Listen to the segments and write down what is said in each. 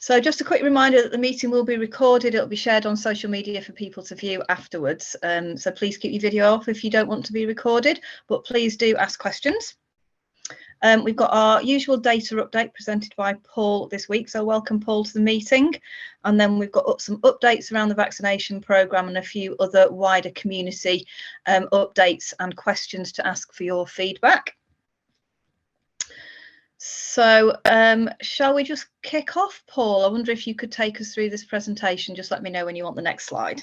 So just a quick reminder that the meeting will be recorded. It'll be shared on social media for people to view afterwards. So please keep your video off if you don't want to be recorded, but please do ask questions. We've got our usual data update presented by Paul this week. So welcome, Paul, to the meeting. And then we've got some updates around the vaccination programme and a few other wider community updates and questions to ask for your feedback. So shall we just kick off, Paul? I wonder if you could take us through this presentation. Just let me know when you want the next slide.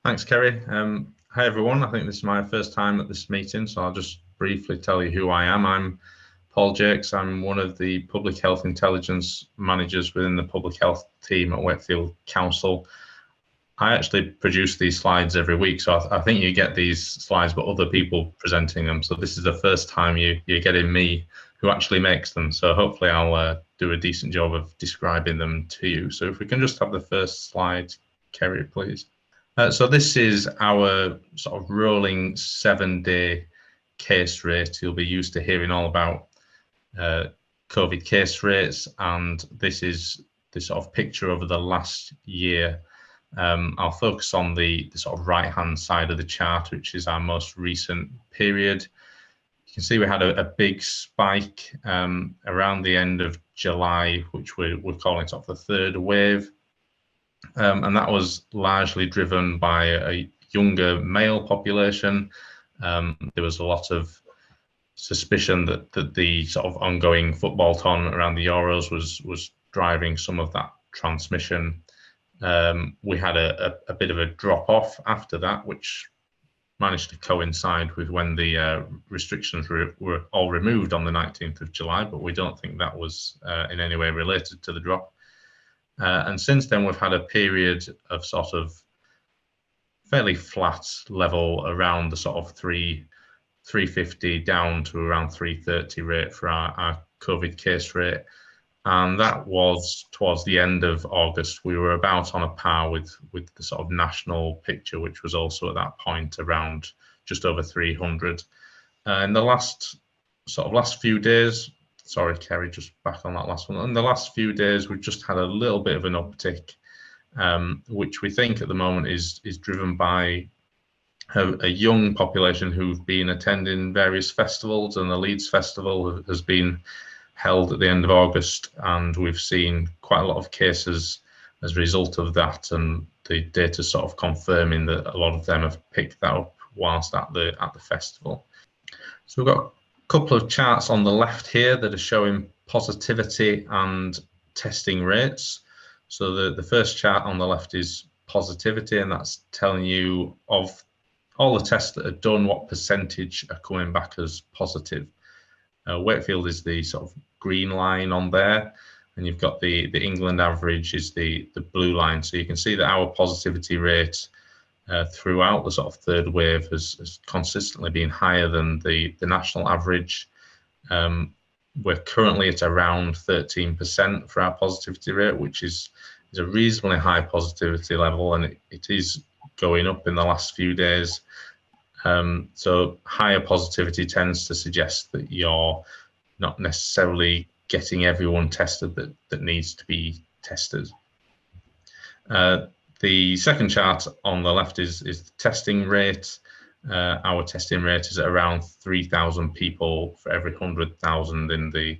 Thanks, Kerry. Hi, everyone. I think this is my first time at this meeting, so I'll just briefly tell you who I am. I'm Paul Jakes. I'm one of the Public Health Intelligence Managers within the Public Health team at Wakefield Council. I actually produce these slides every week, so I think you get these slides, but other people presenting them. So this is the first time you're getting me who actually makes them. So hopefully I'll do a decent job of describing them to you. So if we can just have the first slide, Kerry, please. So this is our sort of rolling 7-day case rate. You'll be used to hearing all about COVID case rates, and this is the sort of picture over the last year. I'll focus on the sort of right-hand side of the chart, which is our most recent period. You can see we had a big spike around the end of July, which we're calling sort of the third wave. And that was largely driven by a younger male population. There was a lot of suspicion that the sort of ongoing football tournament around the Euros was driving some of that transmission. We had a bit of a drop off after that, which managed to coincide with when the restrictions were all removed on the 19th of July, but we don't think that was in any way related to the drop. And since then, we've had a period of sort of fairly flat level around the sort of 350 down to around 330 rate for our COVID case rate. And that was towards the end of August. We were about on a par with the sort of national picture, which was also at that point around just over 300. In the last few days, sorry, Kerry, just back on that last one. In the last few days, we've just had a little bit of an uptick, which we think at the moment is driven by a young population who've been attending various festivals, and the Leeds Festival has been held at the end of August, and we've seen quite a lot of cases as a result of that, and the data sort of confirming that a lot of them have picked that up whilst at the festival. So we've got a couple of charts on the left here that are showing positivity and testing rates. So the first chart on the left is positivity, and that's telling you of all the tests that are done, what percentage are coming back as positive. Wakefield is the sort of green line on there, and you've got the England average is the blue line. So you can see that our positivity rate throughout the sort of third wave has consistently been higher than the national average. We're currently at around 13% for our positivity rate, which is a reasonably high positivity level, and it is going up in the last few days. So higher positivity tends to suggest that you're not necessarily getting everyone tested that needs to be tested. The second chart on the left is the testing rate. Our testing rate is at around 3,000 people for every 100,000 in the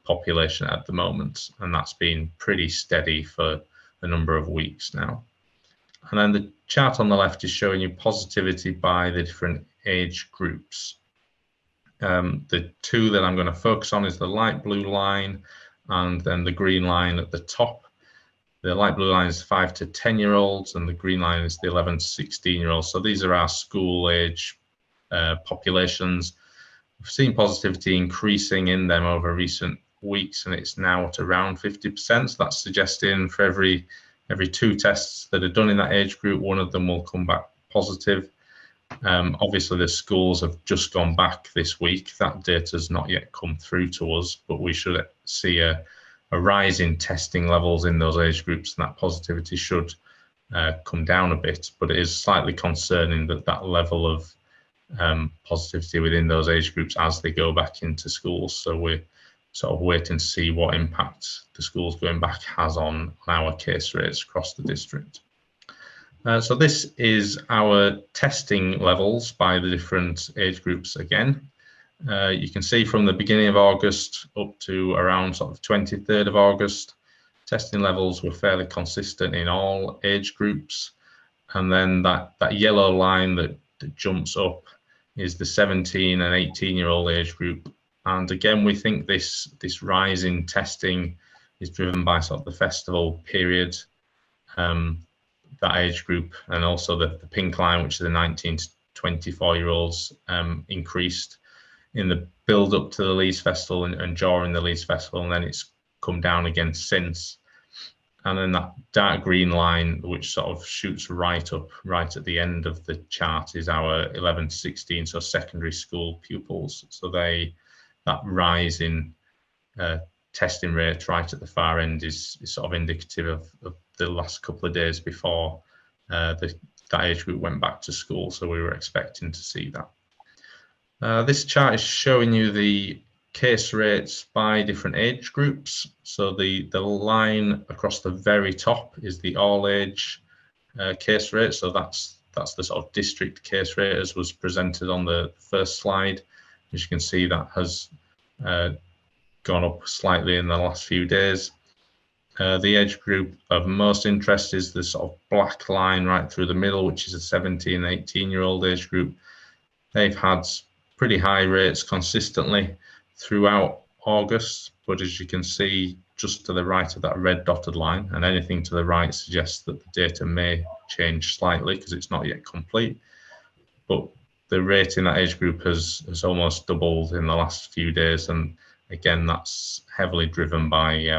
population at the moment, and that's been pretty steady for a number of weeks now. And then the chart on the left is showing you positivity by the different age groups. The two that I'm going to focus on is the light blue line and then the green line at the top. The light blue line is 5 to 10-year-olds, and the green line is the 11 to 16-year-olds. So these are our school age populations. We've seen positivity increasing in them over recent weeks, and it's now at around 50%. So that's suggesting for every 2 tests that are done in that age group, one of them will come back positive. Obviously, the schools have just gone back this week. That data has not yet come through to us, but we should see a rise in testing levels in those age groups, and that positivity should come down a bit. But it is slightly concerning that level of positivity within those age groups as they go back into schools. So we're sort of waiting to see what impact the schools going back has on our case rates across the district. So this is our testing levels by the different age groups again. You can see from the beginning of August up to around sort of 23rd of August, testing levels were fairly consistent in all age groups. And then that yellow line that jumps up is the 17 and 18-year-old age group. And again, we think this rise in testing is driven by sort of the festival period, that age group, and also the pink line, which is the 19 to 24-year-olds, increased in the build up to the Leeds Festival and during the Leeds Festival, and then it's come down again since. And then that dark green line, which sort of shoots right up, right at the end of the chart, is our 11 to 16, so secondary school pupils. So that rise in testing rate right at the far end is sort of indicative of the last couple of days before that age group went back to school. So we were expecting to see that. This chart is showing you the case rates by different age groups. So the line across the very top is the all age case rate. So that's the sort of district case rate as was presented on the first slide. As you can see, that has gone up slightly in the last few days. The age group of most interest is the sort of black line right through the middle, which is a 17 and 18-year-old age group. They've had pretty high rates consistently throughout August, but as you can see just to the right of that red dotted line, and anything to the right suggests that the data may change slightly because it's not yet complete, but the rate in that age group has almost doubled in the last few days, and again that's heavily driven by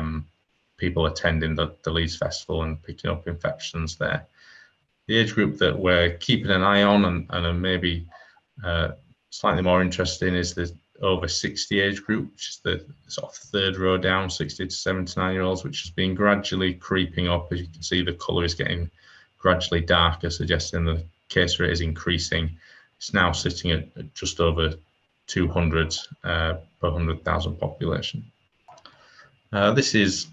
people attending the Leeds Festival and picking up infections there. The age group that we're keeping an eye on and are maybe slightly more interested in is the over 60 age group, which is the sort of third row down, 60 to 79-year-olds, which has been gradually creeping up. As you can see, the colour is getting gradually darker, suggesting the case rate is increasing. It's now sitting at just over 200 per 100,000 population. This is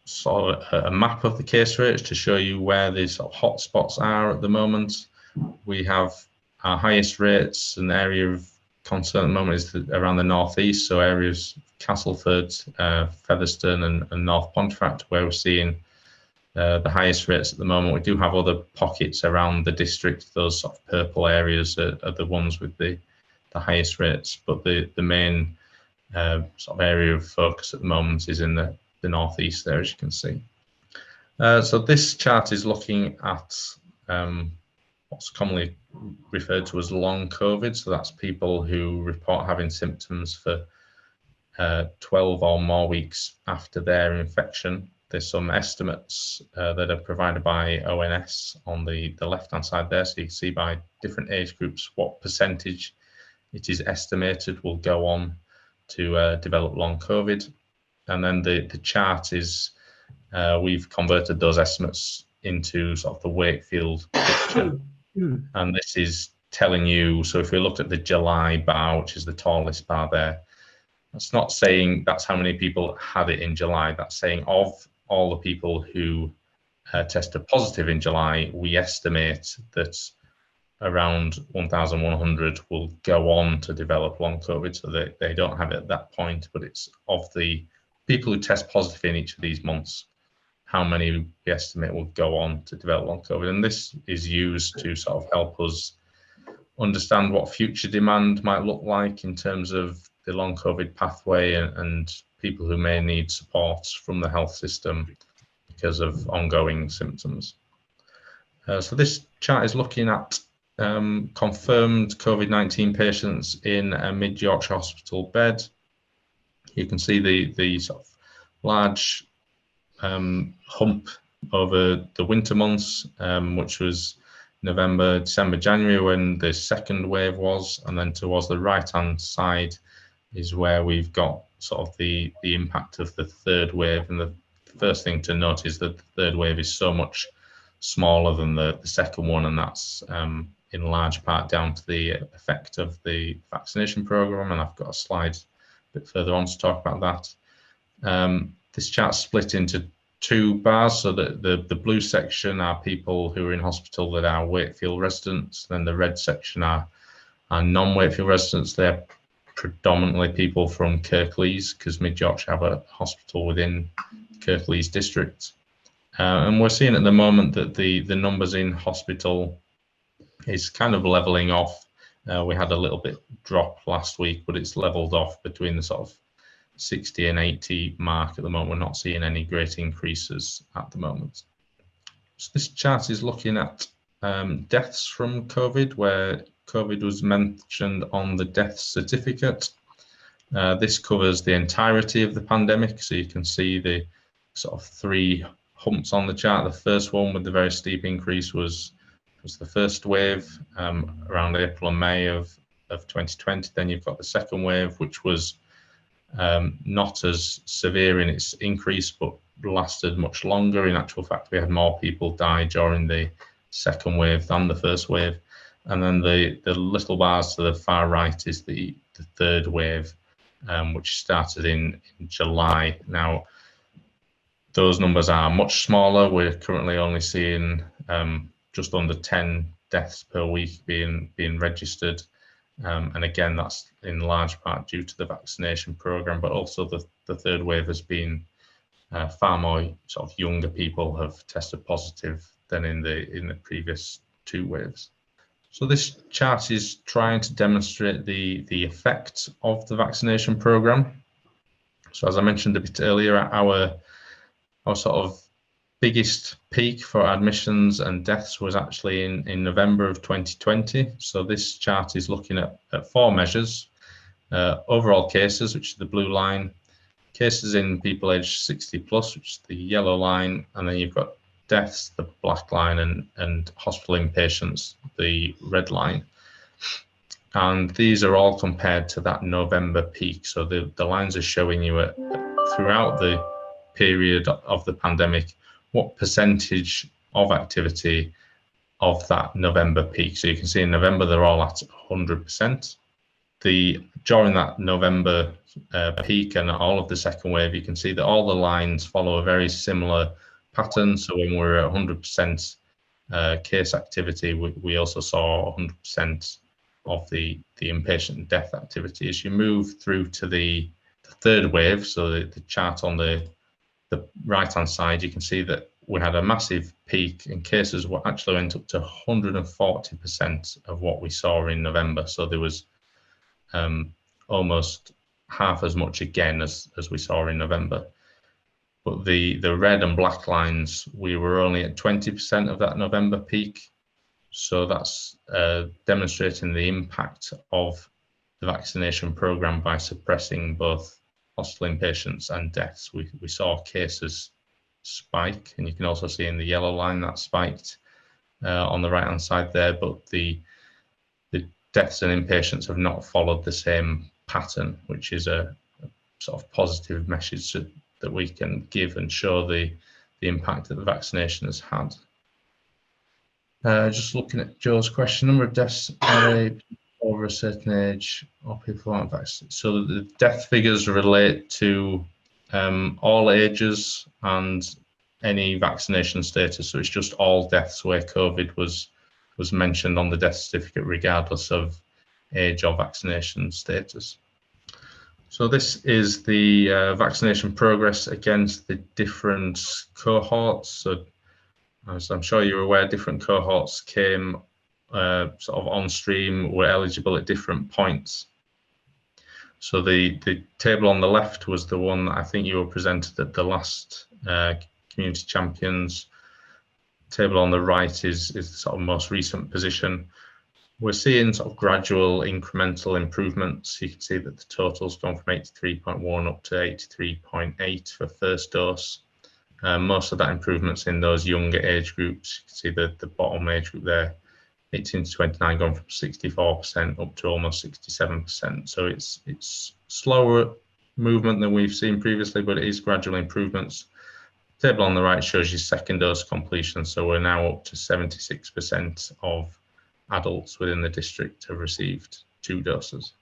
sort of a map of the case rates to show you where the sort of hotspots are at the moment. We have our highest rates, and the area of concern at the moment is around the northeast, so areas Castleford, Featherstone and North Pontefract, where we're seeing the highest rates at the moment. We do have other pockets around the district. Those sort of purple areas are the ones with the highest rates, but the main sort of area of focus at the moment is in the northeast there, as you can see. So this chart is looking at what's commonly referred to as long COVID. So that's people who report having symptoms for 12 or more weeks after their infection. There's some estimates that are provided by ONS on the left-hand side there. So you can see by different age groups what percentage it is estimated will go on to develop long COVID. And then the chart is, we've converted those estimates into sort of the Wakefield picture. And this is telling you, so if we looked at the July bar, which is the tallest bar there, that's not saying that's how many people had it in July. That's saying of all the people who tested positive in July, we estimate that around 1,100 will go on to develop long COVID, so that they don't have it at that point, but it's of the people who test positive in each of these months, how many we estimate will go on to develop long COVID. And this is used to sort of help us understand what future demand might look like in terms of the long COVID pathway and people who may need support from the health system because of ongoing symptoms. So this chart is looking at confirmed COVID-19 patients in a mid-Yorkshire hospital bed. You can see the sort of large hump over the winter months, which was November, December, January, when the second wave was, and then towards the right-hand side is where we've got sort of the impact of the third wave. And the first thing to note is that the third wave is so much smaller than the second one, and that's in large part down to the effect of the vaccination program. And I've got a slide bit further on to talk about that. This chart's split into two bars, so that the blue section are people who are in hospital that are Wakefield residents, then the red section are non-Wakefield residents. They're predominantly people from Kirklees, because Mid Yorkshire have a hospital within Kirklees district. And we're seeing at the moment that the numbers in hospital is kind of leveling off. We had a little bit drop last week, but it's leveled off between the sort of 60 and 80 mark at the moment. We're not seeing any great increases at the moment. So this chart is looking at deaths from COVID, where COVID was mentioned on the death certificate. This covers the entirety of the pandemic, so you can see the sort of three humps on the chart. The first one with the very steep increase was the first wave around April and May of 2020. Then you've got the second wave, which was not as severe in its increase, but lasted much longer. In actual fact, we had more people die during the second wave than the first wave. And then the little bars to the far right is the third wave, which started in July. Now, those numbers are much smaller. We're currently only seeing just under 10 deaths per week being registered. And again, that's in large part due to the vaccination program, but also the third wave has been far more sort of younger people have tested positive than in the previous two waves. So this chart is trying to demonstrate the effect of the vaccination program. So as I mentioned a bit earlier, our sort of biggest peak for admissions and deaths was actually in November of 2020. So this chart is looking at four measures: overall cases, which is the blue line, cases in people aged 60 plus, which is the yellow line, and then you've got deaths, the black line, and hospital inpatients, the red line. And these are all compared to that November peak. So the lines are showing you throughout the period of the pandemic what percentage of activity of that November peak. So you can see in November they're all at 100%. During that November peak and all of the second wave, you can see that all the lines follow a very similar pattern. So when we're at 100% case activity, we also saw 100% of the inpatient death activity. As you move through to the third wave, so the chart on the right hand side, you can see that we had a massive peak in cases what actually went up to 140% of what we saw in November. So there was almost half as much again as we saw in November. But the red and black lines, we were only at 20% of that November peak. So that's demonstrating the impact of the vaccination program by suppressing both hospital inpatients and deaths. We saw cases spike, and you can also see in the yellow line that spiked on the right hand side there, but the deaths and inpatients have not followed the same pattern, which is a sort of positive message that we can give and show the impact that the vaccination has had. Just looking at Joe's question, number of deaths are they over a certain age or people who aren't vaccinated? So the death figures relate to all ages and any vaccination status. So it's just all deaths where COVID was mentioned on the death certificate, regardless of age or vaccination status. So this is the vaccination progress against the different cohorts. So as I'm sure you're aware, different cohorts came sort of on stream, were eligible at different points. So the table on the left was the one that I think you were presented at the last Community Champions. Table on the right is the sort of most recent position. We're seeing sort of gradual incremental improvements. You can see that the total's gone from 83.1 up to 83.8 for first dose. Most of that improvement's in those younger age groups. You can see the bottom age group there, 18 to 29, gone from 64% up to almost 67%. So it's slower movement than we've seen previously, but it is gradual improvements. The table on the right shows you second dose completion. So we're now up to 76% of adults within the district have received 2 doses.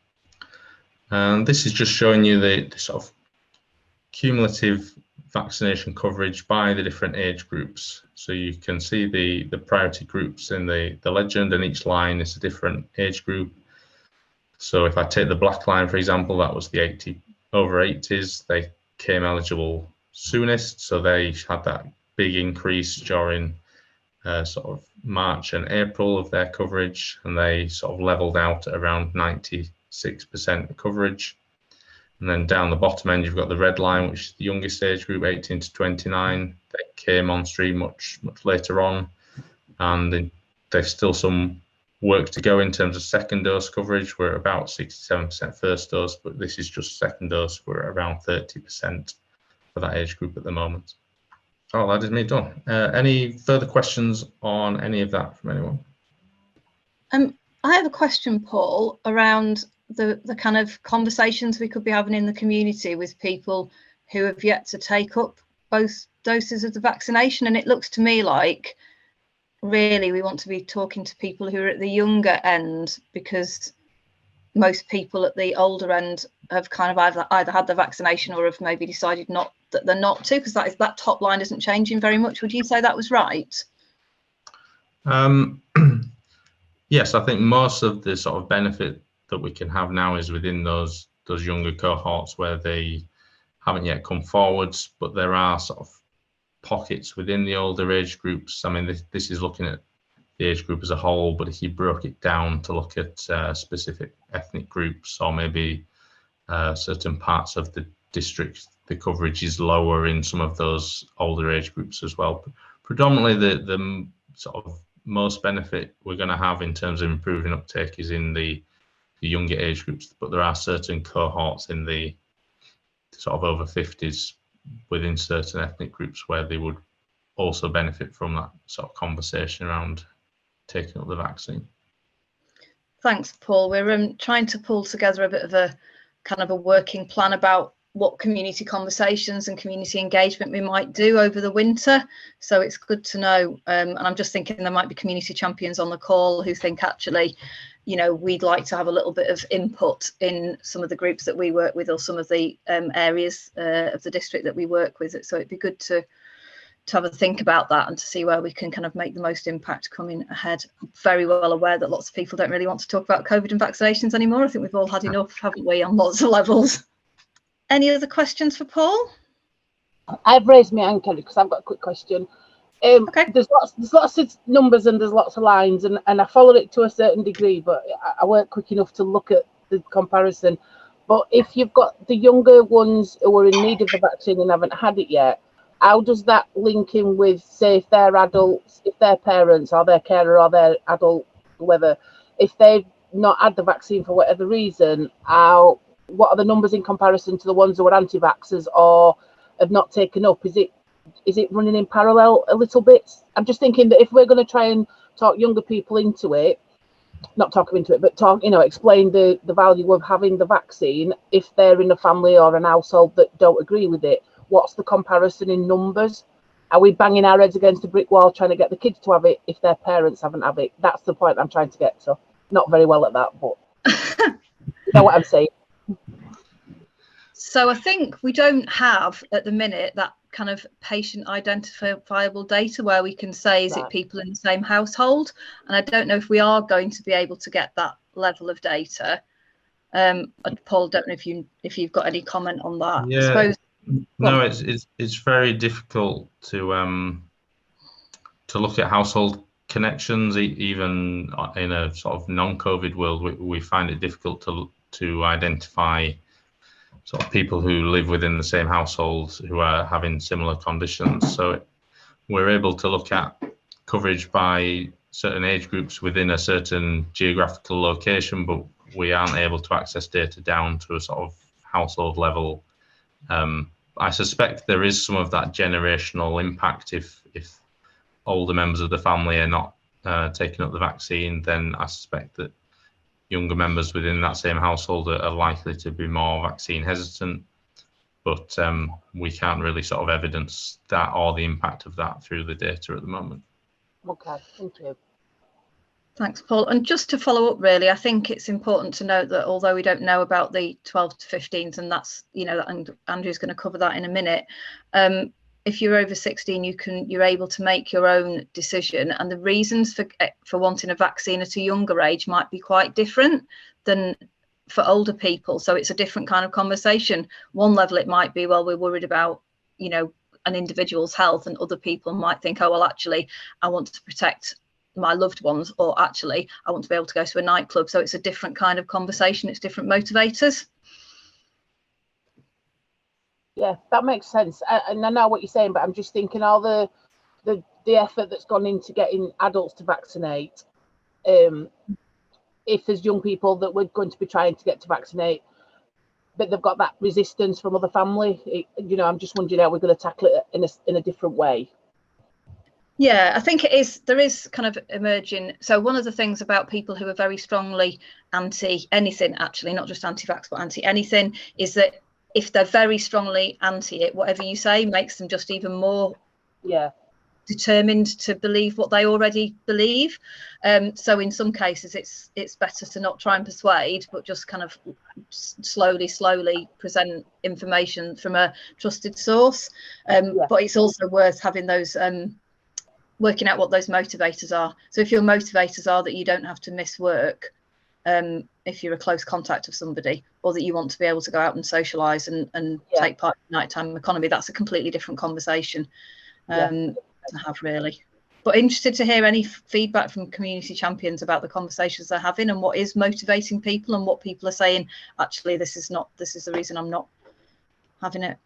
And this is just showing you the sort of cumulative vaccination coverage by the different age groups. So you can see the priority groups in the legend, and each line is a different age group. So if I take the black line, for example, that was the over 80s. They came eligible soonest, so they had that big increase during sort of March and April of their coverage, and they sort of leveled out at around 96% coverage. And then down the bottom end, you've got the red line, which is the youngest age group, 18 to 29. They came on stream much later on, and there's still some work to go in terms of second dose coverage. We're about 67% first dose, but this is just second dose. We're around 30% for that age group at the moment. Oh, that is me done. Any further questions on any of that from anyone? I have a question, Paul, around the kind of conversations we could be having in the community with people who have yet to take up both doses of the vaccination. And it looks to me like really we want to be talking to people who are at the younger end, because most people at the older end have kind of either had the vaccination or have maybe decided that they're not to, because that top line isn't changing very much. Would you say that was right? Yes, I think most of the sort of benefit that we can have now is within those younger cohorts where they haven't yet come forwards, but there are sort of pockets within the older age groups. I mean, this is looking at the age group as a whole, but if you broke it down to look at specific ethnic groups or maybe certain parts of the district, the coverage is lower in some of those older age groups as well. Predominantly the sort of most benefit we're going to have in terms of improving uptake is in the younger age groups, but there are certain cohorts in the sort of over 50s within certain ethnic groups where they would also benefit from that sort of conversation around taking up the vaccine. Thanks, Paul. We're trying to pull together a bit of a kind of a working plan about what community conversations and community engagement we might do over the winter. So it's good to know. And I'm just thinking there might be community champions on the call who think actually, you know, we'd like to have a little bit of input in some of the groups that we work with or some of the areas of the district that we work with. So it'd be good to have a think about that and to see where we can kind of make the most impact coming ahead. I'm very well aware that lots of people don't really want to talk about COVID and vaccinations anymore. I think we've all had enough, haven't we, on lots of levels. Any other questions for Paul? I've raised my hand, Kelly, because I've got a quick question. Okay. There's lots of numbers and there's lots of lines, and I follow it to a certain degree, but I weren't quick enough to look at the comparison. But if you've got the younger ones who are in need of the vaccine and haven't had it yet, how does that link in with, say, if they're adults, if their parents or their carer or their adult, whoever, if they've not had the vaccine for whatever reason, what are the numbers in comparison to the ones who are anti-vaxxers or have not taken up? Is it running in parallel a little bit? I'm just thinking that if we're going to try and talk younger people into it, not talk them into it, but talk, explain the value of having the vaccine, if they're in a family or an household that don't agree with it, what's the comparison in numbers? Are we banging our heads against a brick wall trying to get the kids to have it if their parents haven't had it? That's the point I'm trying to get to. Not very well at that, but you know what I'm saying. So I think we don't have at the minute that kind of patient identifiable data where we can say, is it people in the same household? And I don't know if we are going to be able to get that level of data. Paul, don't know if you've got any comment on that. Yeah. I suppose, no, it's very difficult to look at household connections, even in a sort of non-COVID world. We find it difficult to identify sort of people who live within the same household who are having similar conditions. So we're able to look at coverage by certain age groups within a certain geographical location, but we aren't able to access data down to a sort of household level. I suspect there is some of that generational impact. If older members of the family are not taking up the vaccine, then I suspect that younger members within that same household are likely to be more vaccine hesitant, but we can't really sort of evidence that or the impact of that through the data at the moment. Okay, thank you. Thanks, Paul. And just to follow up, really, I think it's important to note that although we don't know about the 12 to 15s, and that's, and Andrew's going to cover that in a minute, if you're over 16, you're able to make your own decision, and the reasons for wanting a vaccine at a younger age might be quite different than for older people. So it's a different kind of conversation. One level it might be, well, we're worried about, an individual's health, and other people might think, oh, well, actually, I want to protect my loved ones, or actually I want to be able to go to a nightclub. So it's a different kind of conversation. It's different motivators. Yeah, that makes sense. And I know what you're saying, but I'm just thinking all the effort that's gone into getting adults to vaccinate. If there's young people that we're going to be trying to get to vaccinate, but they've got that resistance from other family, I'm just wondering how we're going to tackle it in a different way. Yeah, I think there is kind of emerging. So one of the things about people who are very strongly anti anything, actually, not just anti-vax, but anti anything, is that if they're very strongly anti it, whatever you say makes them just even more determined to believe what they already believe. So in some cases, it's better to not try and persuade, but just kind of slowly present information from a trusted source. But it's also worth having those working out what those motivators are. So if your motivators are that you don't have to miss work if you're a close contact of somebody, or that you want to be able to go out and socialise and take part in the nighttime economy, that's a completely different conversation to have, really. But interested to hear any feedback from community champions about the conversations they're having and what is motivating people, and what people are saying, actually, this is the reason I'm not having it.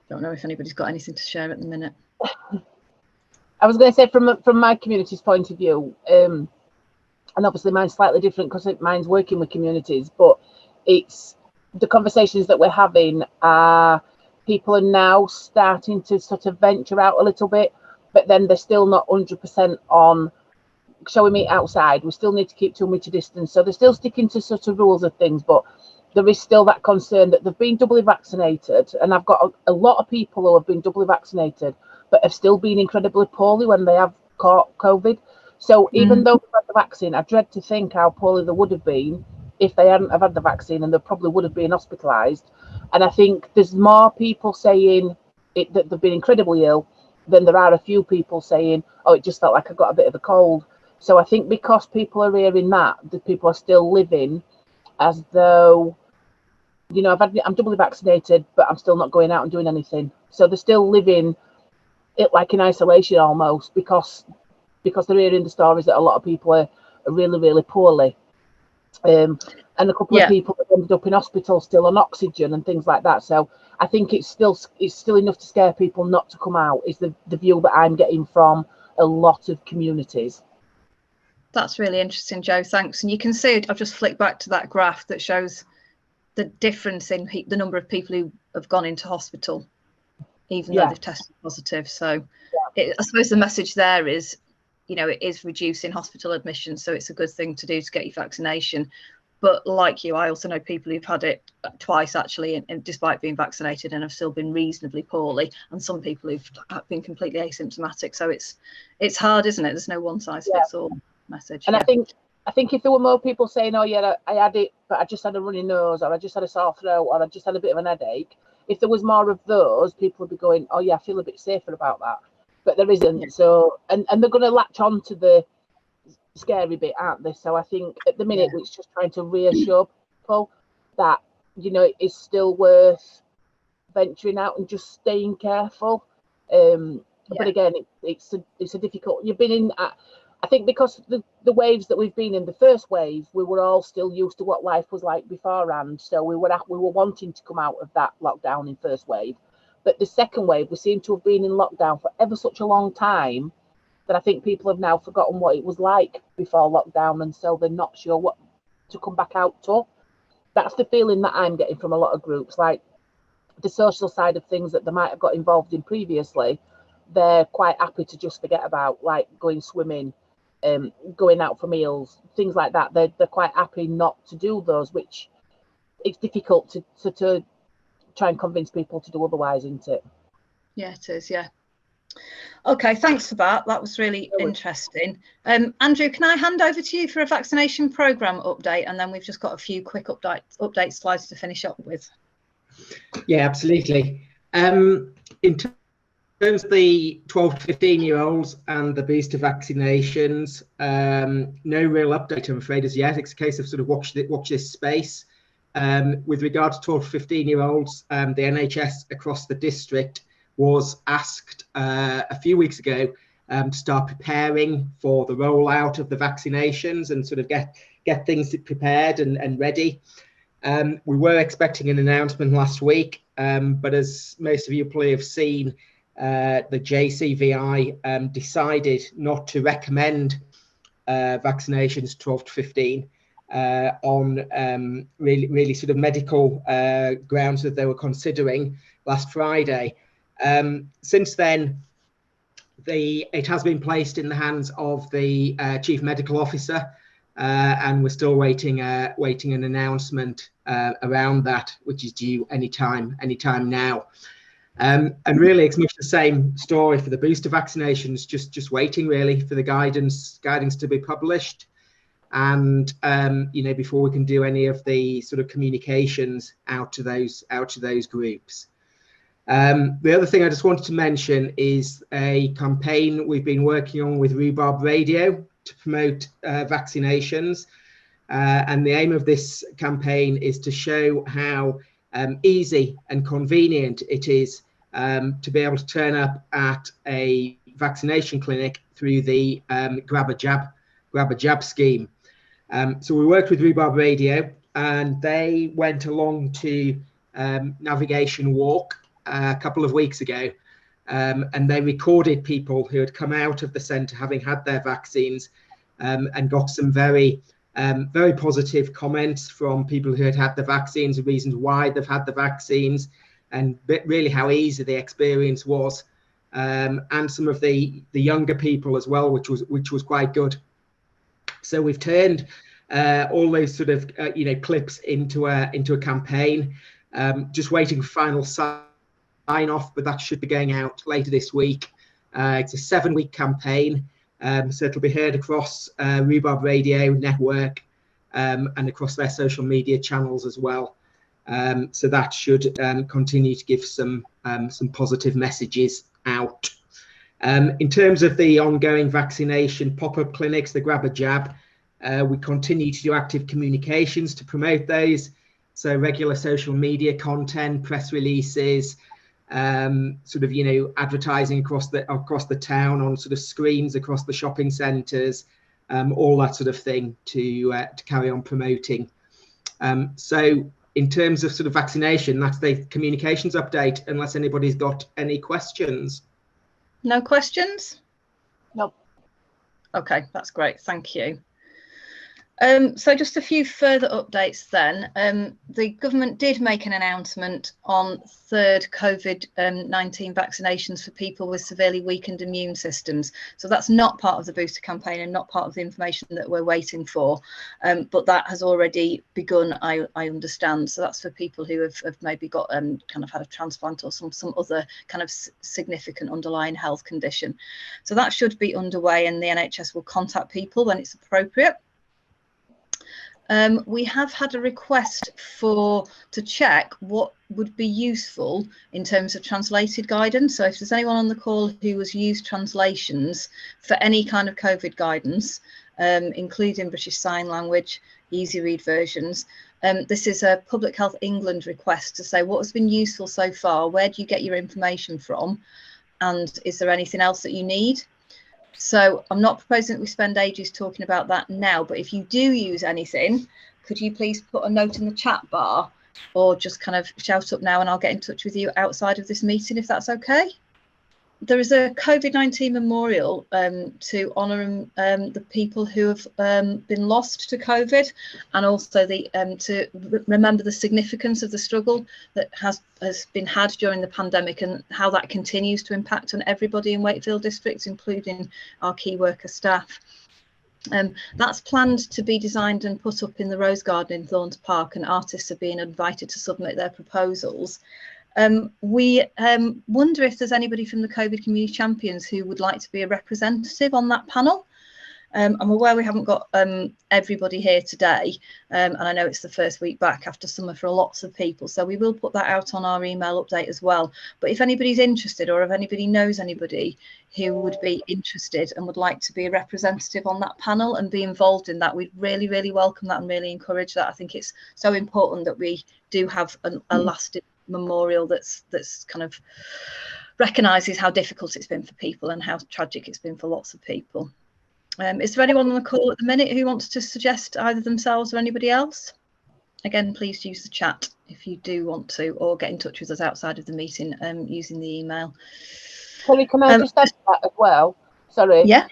Don't know if anybody's got anything to share at the minute. I was going to say, from my community's point of view, and obviously mine's slightly different because mine's working with communities, but it's the conversations that we're having are people are now starting to sort of venture out a little bit, but then they're still not 100% on, shall we meet outside? We still need to keep 2 metre distance. So they're still sticking to sort of rules of things, but there is still that concern that they've been doubly vaccinated. And I've got a lot of people who have been doubly vaccinated, but have still been incredibly poorly when they have caught COVID. So even though they've had the vaccine, I dread to think how poorly they would have been if they hadn't have had the vaccine, and they probably would have been hospitalised. And I think there's more people saying that they've been incredibly ill than there are a few people saying, oh, it just felt like I got a bit of a cold. So I think because people are hearing that, the people are still living as though, I'm doubly vaccinated, but I'm still not going out and doing anything. So they're still living it like in isolation almost, because they're hearing the stories that a lot of people are really, really poorly. And a couple of people have ended up in hospital still on oxygen and things like that. So I think it's still enough to scare people not to come out, is the view that I'm getting from a lot of communities. That's really interesting, Jo. Thanks. And you can see, I've just flicked back to that graph that shows the difference in the number of people who have gone into hospital, even though they've tested positive. So I suppose the message there is, it is reducing hospital admissions. So it's a good thing to do to get your vaccination. But like you, I also know people who've had it twice, actually, and despite being vaccinated, and have still been reasonably poorly. And some people who've been completely asymptomatic. So it's hard, isn't it? There's no one size fits all message. And I think if there were more people saying, oh yeah, I had it, but I just had a runny nose, or I just had a sore throat, or I just had a bit of an headache, if there was more of those, people would be going, oh yeah, I feel a bit safer about that. But there isn't. So and they're going to latch on to the scary bit, aren't they? So I think at the minute it's just trying to reassure people that it's still worth venturing out and just staying careful. But again, it's a difficult. You've been in. I think because the waves that we've been in, the first wave, we were all still used to what life was like beforehand. So we were wanting to come out of that lockdown in first wave. But the second wave, we seem to have been in lockdown for ever such a long time that I think people have now forgotten what it was like before lockdown, and so they're not sure what to come back out to. That's the feeling that I'm getting from a lot of groups, like the social side of things that they might have got involved in previously, they're quite happy to just forget about, like going swimming, going out for meals, things like that. They're quite happy not to do those, which it's difficult to try and convince people to do otherwise, isn't it? Yeah, it is. Yeah. Okay, thanks for that. That was really interesting. Andrew, can I hand over to you for a vaccination programme update, and then we've just got a few quick update slides to finish up with. Yeah, absolutely. In terms of the 12 to 15-year-olds and the booster vaccinations, no real update, I'm afraid, as yet. It's a case of sort of watch this space. With regard to 12 to 15-year-olds, the NHS across the district was asked a few weeks ago to start preparing for the rollout of the vaccinations and sort of get things prepared and ready. We were expecting an announcement last week, but as most of you probably have seen, the JCVI decided not to recommend vaccinations 12 to 15 on really sort of medical grounds that they were considering last Friday. Since then, it has been placed in the hands of the Chief Medical Officer, and we're still waiting an announcement around that, which is due anytime now. And really, it's much the same story for the booster vaccinations. Just waiting really for the guidance to be published, and before we can do any of the sort of communications out to those groups. The other thing I just wanted to mention is a campaign we've been working on with Rhubarb Radio to promote vaccinations. And the aim of this campaign is to show how easy and convenient it is to be able to turn up at a vaccination clinic through the Grab a Jab scheme. So we worked with Rhubarb Radio, and they went along to Navigation Walk a couple of weeks ago, and they recorded people who had come out of the centre having had their vaccines, and got some very positive comments from people who had the vaccines, the reasons why they've had the vaccines, and really how easy the experience was, and some of the younger people as well, which was quite good. So we've turned all those sort of clips into a campaign. Just waiting for final sign off, but that should be going out later this week. It's a 7-week campaign, so it'll be heard across Rhubarb Radio network and across their social media channels as well. So that should continue to give some positive messages out. In terms of the ongoing vaccination pop-up clinics, the Grab a Jab, we continue to do active communications to promote those. So regular social media content, press releases, advertising across the town on sort of screens across the shopping centres, all that sort of thing to carry on promoting. So in terms of sort of vaccination, that's the communications update, unless anybody's got any questions. No questions? Nope. Okay, that's great. Thank you. So just a few further updates then. The government did make an announcement on third COVID-19 vaccinations for people with severely weakened immune systems. So that's not part of the booster campaign and not part of the information that we're waiting for, but that has already begun, I understand. So that's for people who have maybe got kind of had a transplant or some other kind of significant underlying health condition. So that should be underway, and the NHS will contact people when it's appropriate. We have had a request to check what would be useful in terms of translated guidance. So if there's anyone on the call who has used translations for any kind of COVID guidance, including British Sign Language, easy read versions, this is a Public Health England request to say what has been useful so far, where do you get your information from, and is there anything else that you need? So I'm not proposing that we spend ages talking about that now, but if you do use anything, could you please put a note in the chat bar or just kind of shout up now, and I'll get in touch with you outside of this meeting if that's okay. There is a COVID-19 memorial to honour the people who have been lost to COVID, and also to remember the significance of the struggle that has been had during the pandemic and how that continues to impact on everybody in Wakefield districts, including our key worker staff. That's planned to be designed and put up in the Rose Garden in Thorns Park, and artists are being invited to submit their proposals. We wonder if there's anybody from the COVID Community Champions who would like to be a representative on that panel. I'm aware we haven't got everybody here today, and I know it's the first week back after summer for lots of people, so we will put that out on our email update as well. But if anybody's interested, or if anybody knows anybody who would be interested and would like to be a representative on that panel and be involved in that, we'd really, really welcome that and really encourage that. I think it's so important that we do have a lasting memorial that's kind of recognises how difficult it's been for people and how tragic it's been for lots of people. Is there anyone on the call at the minute who wants to suggest either themselves or anybody else? Again, please use the chat if you do want to, or get in touch with us outside of the meeting using the email. Kelly, can I just add to that as well? Sorry. Yeah.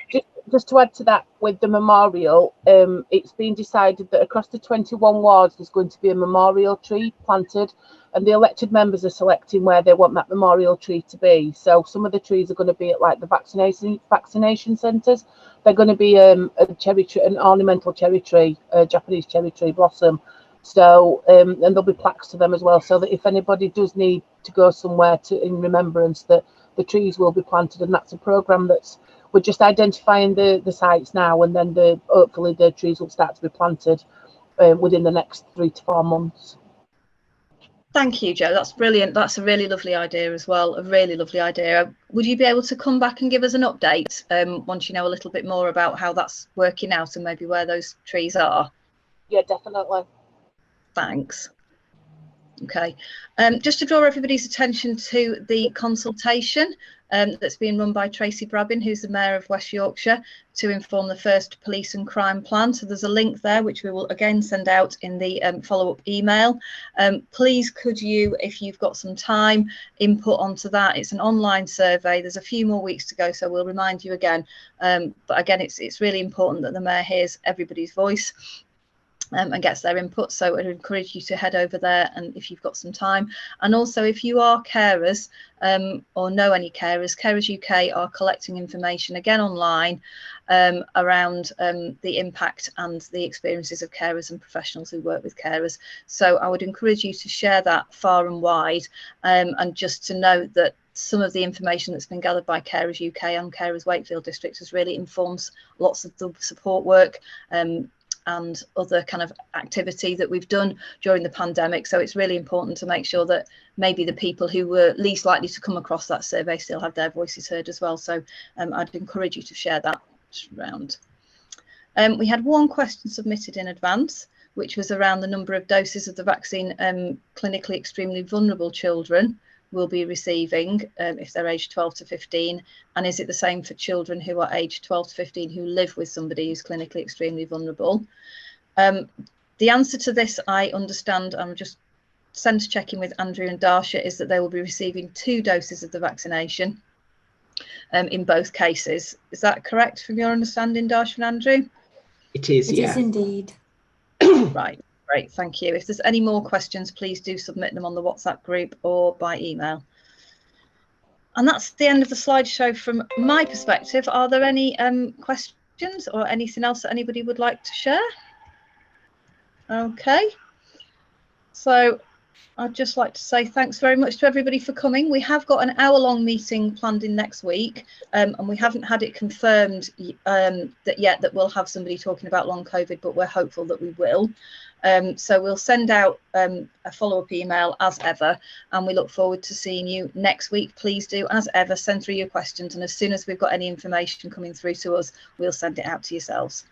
Just to add to that with the memorial, it's been decided that across the 21 wards there's going to be a memorial tree planted, and the elected members are selecting where they want that memorial tree to be. So some of the trees are going to be at like the vaccination centres. They're going to be a cherry tree, an ornamental cherry tree, a Japanese cherry tree blossom. So and there'll be plaques to them as well, so that if anybody does need to go somewhere in remembrance, that the trees will be planted. And that's a programme we're just identifying the sites now, and then hopefully the trees will start to be planted within the next 3 to 4 months. Thank you, Jo. That's brilliant. That's a really lovely idea as well. A really lovely idea. Would you be able to come back and give us an update once you know a little bit more about how that's working out and maybe where those trees are? Yeah, definitely. Thanks. Okay, just to draw everybody's attention to the consultation that's being run by Tracy Brabbin, who's the Mayor of West Yorkshire, to inform the first police and crime plan. So there's a link there, which we will again send out in the follow-up email. Please could you, if you've got some time, input onto that. It's an online survey. There's a few more weeks to go, so we'll remind you again. But again, it's really important that the Mayor hears everybody's voice and gets their input. So I'd encourage you to head over there, and if you've got some time. And also, if you are carers or know any carers, Carers UK are collecting information again online around the impact and the experiences of carers and professionals who work with carers. So I would encourage you to share that far and wide, and just to note that some of the information that's been gathered by Carers UK and Carers Wakefield District has really informs lots of the support work and other kind of activity that we've done during the pandemic. So it's really important to make sure that maybe the people who were least likely to come across that survey still have their voices heard as well. So I'd encourage you to share that around. We had one question submitted in advance, which was around the number of doses of the vaccine clinically extremely vulnerable children will be receiving if they're aged 12 to 15, and is it the same for children who are aged 12 to 15 who live with somebody who's clinically extremely vulnerable? The answer to this, I understand, I'm just sense checking with Andrew and Darsha, is that they will be receiving 2 doses of the vaccination in both cases. Is that correct from your understanding, Darsha and Andrew? It is, yeah. It is indeed. Right. Great, thank you. If there's any more questions, please do submit them on the WhatsApp group or by email. And that's the end of the slideshow from my perspective. Are there any questions or anything else that anybody would like to share? Okay, so I'd just like to say thanks very much to everybody for coming. We have got an hour-long meeting planned in next week, and we haven't had it confirmed that we'll have somebody talking about long COVID, but we're hopeful that we will. So we'll send out a follow-up email as ever, and we look forward to seeing you next week. Please do, as ever, send through your questions, and as soon as we've got any information coming through to us, we'll send it out to yourselves.